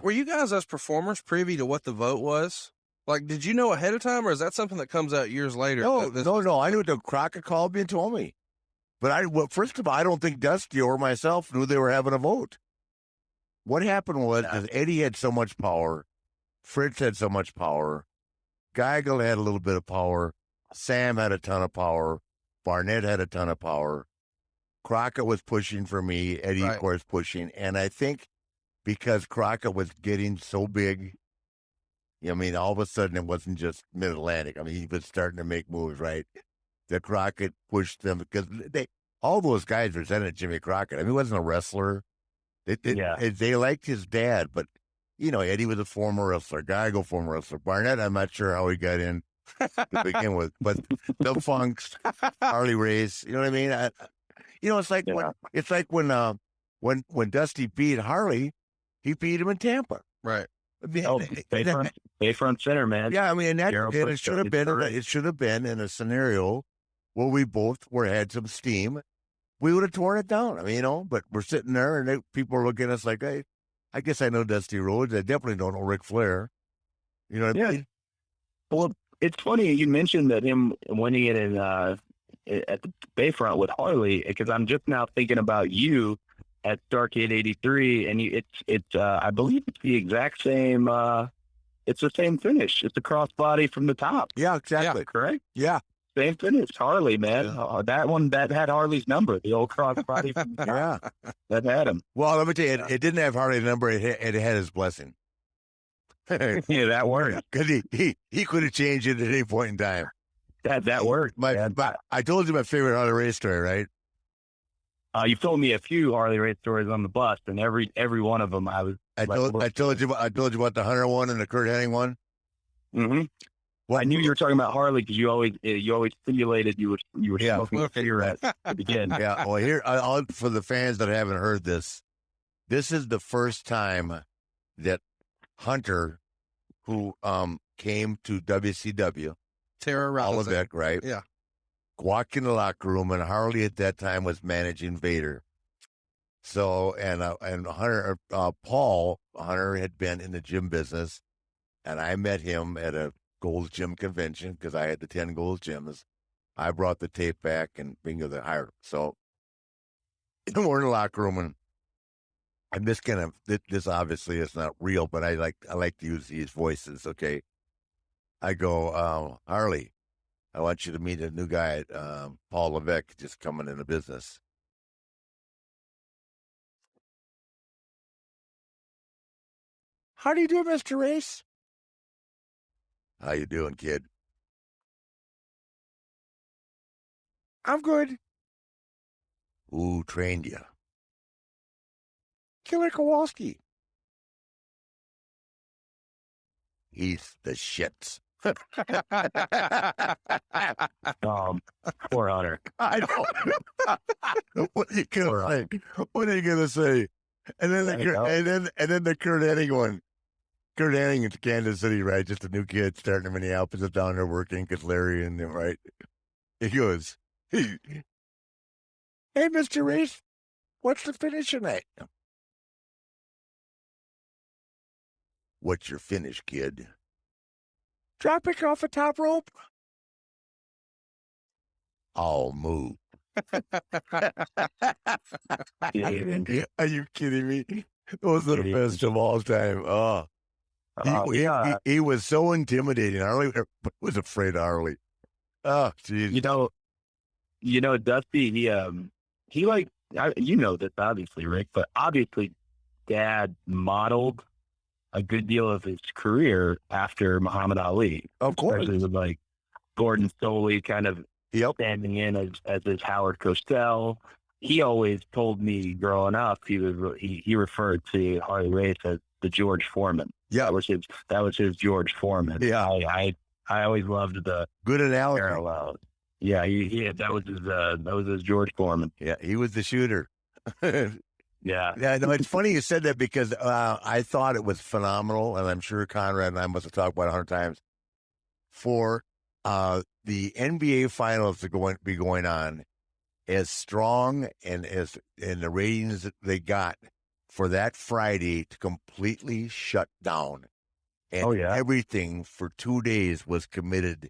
Were you guys as performers privy to what the vote was? Like, did you know ahead of time, or is that something that comes out years later? No. I knew the Crockett called me and told me. But first of all, I don't think Dusty or myself knew they were having a vote. What happened was Eddie had so much power, Fritz had so much power, Geigel had a little bit of power, Sam had a ton of power, Barnett had a ton of power, Crockett was pushing for me, Eddie, of course, pushing. And I think because Crockett was getting so big, I mean, all of a sudden it wasn't just Mid-Atlantic. I mean, he was starting to make moves, right? That Crockett pushed them because all those guys resented Jimmy Crockett. I mean, he wasn't a wrestler. They liked his dad, but, Eddie was a former wrestler, Geigel, former wrestler. Barnett, I'm not sure how he got in to begin with, but the Funks, Harley Race, you know what I mean? It's like when Dusty beat Harley, he beat him in Tampa. Right. Bayfront center, man. Yeah, I mean, it should have been in a scenario where we both had some steam. We would have torn it down. I mean, but we're sitting there and people are looking at us like, hey, I guess I know Dusty Rhodes. I definitely don't know Ric Flair. You know what I mean? Well, it's funny you mentioned that him winning it at the Bayfront with Harley, because I'm just now thinking about you at Starrcade '83, and it's I believe it's the exact same. It's the same finish. It's a crossbody from the top. Yeah, exactly. Yeah, correct. Yeah. Same finish, Harley, man. Yeah. That had Harley's number, the old crossbody from the top. Yeah, that had him. Well, let me tell you, it didn't have Harley's number. It had his blessing. Yeah, that worked. Because he could have changed it at any point in time. That worked. I told you my favorite Harley race story, right? You've told me a few Harley race stories on the bus, and every one of them I told you about the Hunter one and the Kurt Hennig one. Mm-hmm. Well, I knew you were talking about Harley because you always simulated you were smoking a cigarette to begin. Yeah. Well, here for the fans that haven't heard this is the first time that Hunter, who came to WCW, Tara Robinson, right? Yeah. Walked in the locker room, and Harley at that time was managing Vader. So and Hunter, Paul Hunter had been in the gym business, and I met him at a Gold's Gym convention because I had the 10 Gold's Gyms. I brought the tape back, and bingo, they hired him. So we're in the locker room, and this obviously is not real, but I like to use these voices. Okay, I go, Harley, I want you to meet a new guy, Paul Levesque, just coming into business. How do you do, Mr. Race? How you doing, kid? I'm good. Who trained you? Killer Kowalski. He's the shits. Poor Hunter. I know. What are you gonna say? What are you gonna say? And then the Kurt Hennig one. Kurt Hennig in Kansas City, right? Just a new kid starting in Minneapolis, is down there working because Larry and them, right? He goes, hey, Mr. Race, what's the finish tonight? What's your finish, kid? Drop kick off a top rope. I'll move. Are you kidding me? Those are the best of all time. Oh. He was so intimidating. Harley was afraid of Harley. Oh, geez. You know, Dusty, he like, you know this obviously, Rick, but obviously Dad modeled a good deal of his career after Muhammad Ali. Of course. Especially with like Gordon Soley kind of standing in as his Howard Cosell. He always told me growing up, he referred to Harley Race as the George Foreman. Yeah, that was his George Foreman. Yeah, I always loved the good analogy. Parallel. Yeah, that was his George Foreman. Yeah, he was the shooter. Yeah. No, it's funny you said that because I thought it was phenomenal, and I'm sure Conrad and I must have talked about it 100 times. For the NBA finals to be going on as strong and the ratings that they got for that Friday to completely shut down. And Oh, yeah. everything for 2 days was committed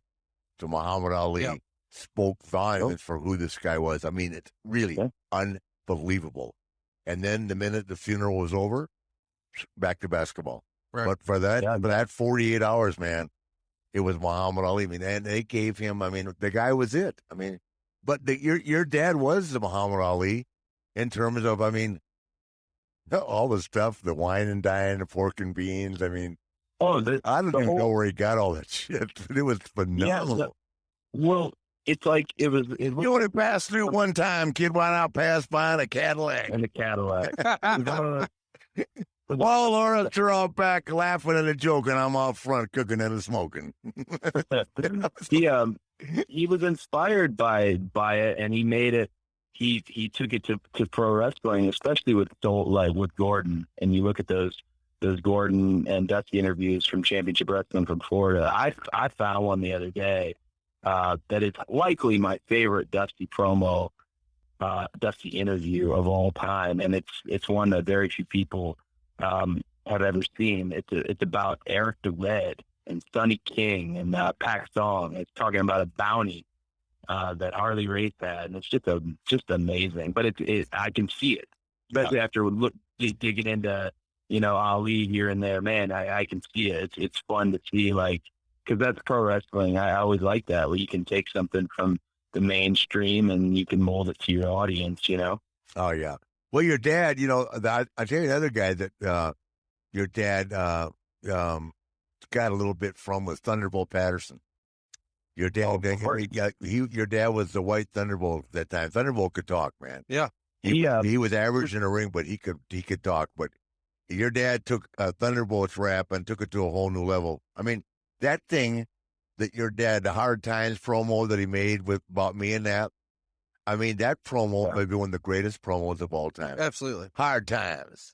to Muhammad Ali. Yep. Spoke volumes for who this guy was. I mean, it's really unbelievable. And then the minute the funeral was over, back to basketball. Right. But for that 48 hours, man, it was Muhammad Ali. I mean, and they gave him, I mean, the guy was it. I mean, but your dad was the Muhammad Ali in terms of, I mean, all the stuff, the wine and dine, the pork and beans. I mean, I don't even know where he got all that shit. It was phenomenal. Well, it's like it was. You only passed through one time, kid. Why not pass by in a Cadillac? In a Cadillac. While Laura's out back laughing at a joke, and I'm out front cooking and smoking. He was inspired by it, and he made it. He took it to pro wrestling, especially with Gordon. And you look at those Gordon and Dusty interviews from Championship Wrestling from Florida. I found one the other day that is likely my favorite Dusty promo, Dusty interview of all time, and it's one that very few people have ever seen. It's about Eric DeLed and Sonny King and Pac Song. It's talking about a bounty that Harley Race had, and it's just amazing. But I can see it, especially after digging into Ali here and there. Man, I can see it. It's fun to see, like, because that's pro wrestling. I always like that, where you can take something from the mainstream and you can mold it to your audience. Oh yeah. Well, your dad, I tell you another guy that your dad got a little bit from was Thunderbolt Patterson. Your dad, your dad was the White Thunderbolt at that time. Thunderbolt could talk, man. Yeah. He was average in the ring, but he could talk. But your dad took Thunderbolt's rap and took it to a whole new level. I mean, that thing that your dad, the Hard Times promo that he made about me and that. I mean, that promo may be one of the greatest promos of all time. Absolutely. Hard Times.